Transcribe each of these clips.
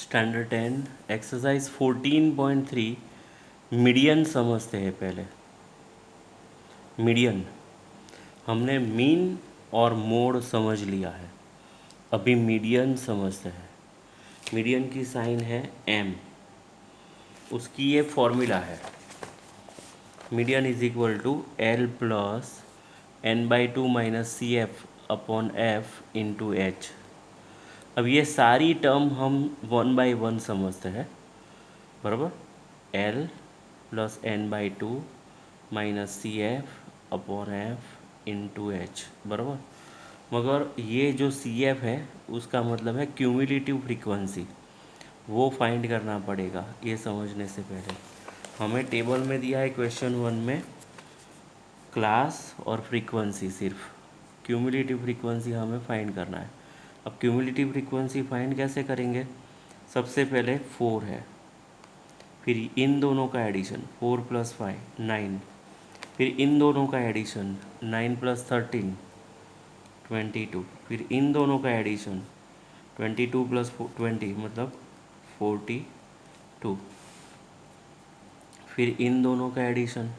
Standard 10 exercise 14.3 median समझते हैं पहले। मीडियन हमने मीन और मोड समझ लिया है, अभी मीडियन समझते हैं। मीडियन की साइन है एम, उसकी ये फॉर्मूला है, median is equal to L plus N by two minus C F upon F into H. अब ये सारी टर्म हम वन बाई वन समझते हैं, बराबर। L plus N by two minus C F upon F into H, बराबर। मगर ये जो सी एफ है उसका मतलब है क्यूमुलेटिव फ्रीक्वेंसी, वो फाइंड करना पड़ेगा। ये समझने से पहले हमें टेबल में दिया है क्वेश्चन वन में क्लास और फ्रीक्वेंसी, सिर्फ क्यूमुलेटिव फ्रीक्वेंसी हमें फाइंड करना है। अब क्यूमुलेटिव फ्रीक्वेंसी फाइंड कैसे करेंगे? सबसे पहले 4 है, फिर इन दोनों का एडिशन 4 प्लस 5 9, फिर इन दोनों का एडिशन 9 प्लस 13 22, फिर इन दोनों का एडिशन 22 प्लस 20 मतलब 42, फिर इन दोनों का एडिशन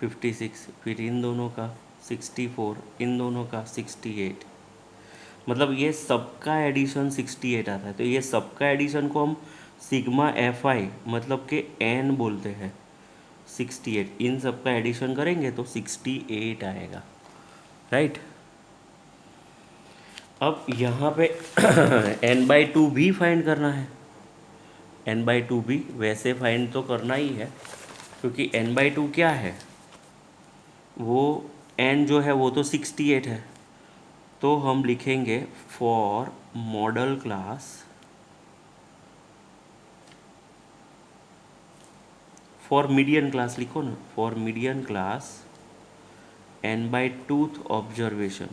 56, फिर इन दोनों का 64, इन दोनों का 68, मतलब ये सबका एडिशन 68 आता है। तो ये सबका एडिशन को हम सिग्मा एफ आई मतलब कि एन बोलते हैं। 68 इन सबका एडिशन करेंगे तो 68 आएगा, राइट। अब यहाँ पे एन बाई टू भी फाइंड करना है। एन बाई टू भी वैसे फाइंड तो करना ही है, क्योंकि एन बाई टू क्या है, वो एन जो है वो तो 68 है। तो हम लिखेंगे for modal class, for median class लिखो ना, for median class N by tooth observation,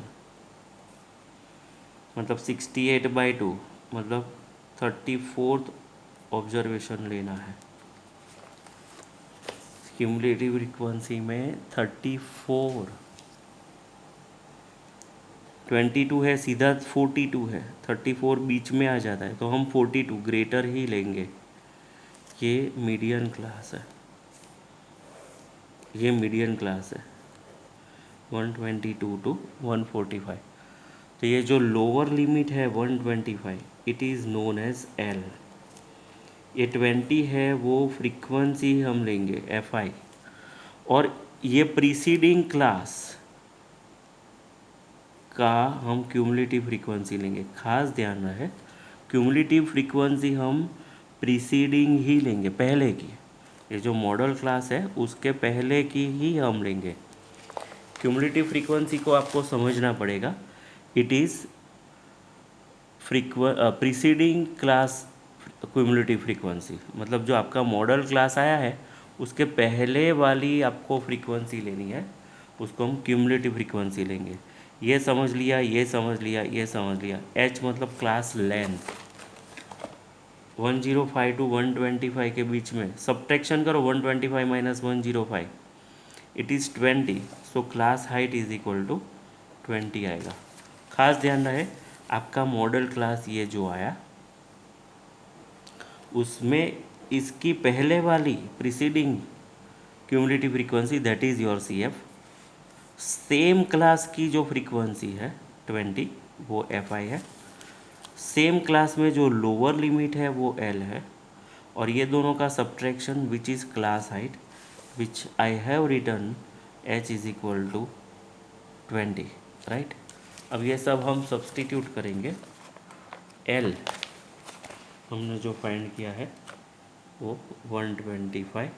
मतलब 68 बाई टू मतलब 34th ऑब्जर्वेशन लेना है। क्यूमुलेटिव फ्रीक्वेंसी में 34, 22 है, सीधा 42 है, 34 बीच में आ जाता है तो हम 42 ग्रेटर ही लेंगे। ये मीडियन क्लास है, ये मीडियन क्लास है 122 टू 145। तो ये जो लोअर लिमिट है 125, it is known as L. ये 20 है वो फ्रीक्वेंसी हम लेंगे एफ आई, और ये प्रीसीडिंग क्लास का हम क्यूमुलेटिव फ्रीक्वेंसी लेंगे। खास ध्यान रहे, क्यूमुलेटिव फ्रीक्वेंसी हम प्रीसीडिंग ही लेंगे, पहले की। ये जो मॉडल क्लास है उसके पहले की ही हम लेंगे। क्यूमुलेटिव फ्रीक्वेंसी को आपको समझना पड़ेगा। It is preceding class cumulative frequency, मतलब जो आपका मॉडल क्लास आया है उसके पहले वाली आपको फ्रीक्वेंसी लेनी है, उसको हम क्यूमुलेटिव फ्रीक्वेंसी लेंगे। ये समझ लिया, ये समझ लिया, ये समझ लिया। एच मतलब क्लास लेंथ, 105 टू 125 के बीच में सब्ट्रैक्शन करो, 125 minus 105 it is 20, so class height is equal to 20 आएगा। खास ध्यान रहे, आपका मॉडल क्लास ये जो आया उसमें इसकी पहले वाली preceding cumulative frequency that is your C F, same class की जो फ्रीक्वेंसी है 20 वो एफ आई है, सेम क्लास में जो लोअर लिमिट है वो एल है, और ये दोनों का subtraction which is class height, which I have return H is equal to 20, right. अब ये सब हम सब्सटीट्यूट करेंगे। एल हमने जो फाइंड किया है वो 125,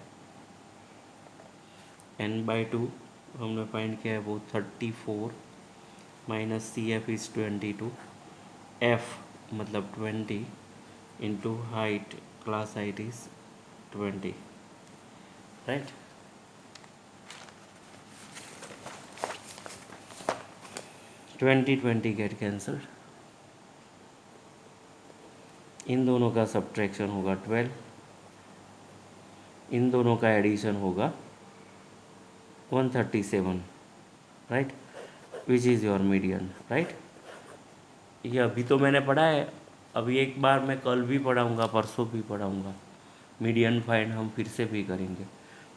एन बाई टू हमने फाइंड किया है वो 34 minus C F is 22, F मतलब 20 into height, class height is 20, right. 20 get cancelled, इन दोनों का सब्ट्रैक्शन होगा 12, इन दोनों का एडिशन होगा 137, right, which is your median, right. ये अभी तो मैंने पढ़ा है, अभी एक बार मैं कल भी पढ़ाऊँगा, परसों भी पढ़ाऊँगा। मीडियन फाइंड हम फिर से भी करेंगे,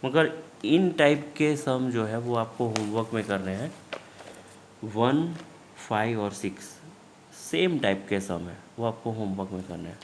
मगर इन टाइप के सम जो है वो आपको होमवर्क में करने हैं। 1, 5 और 6 सेम टाइप के सम है, वो आपको होमवर्क में करना है।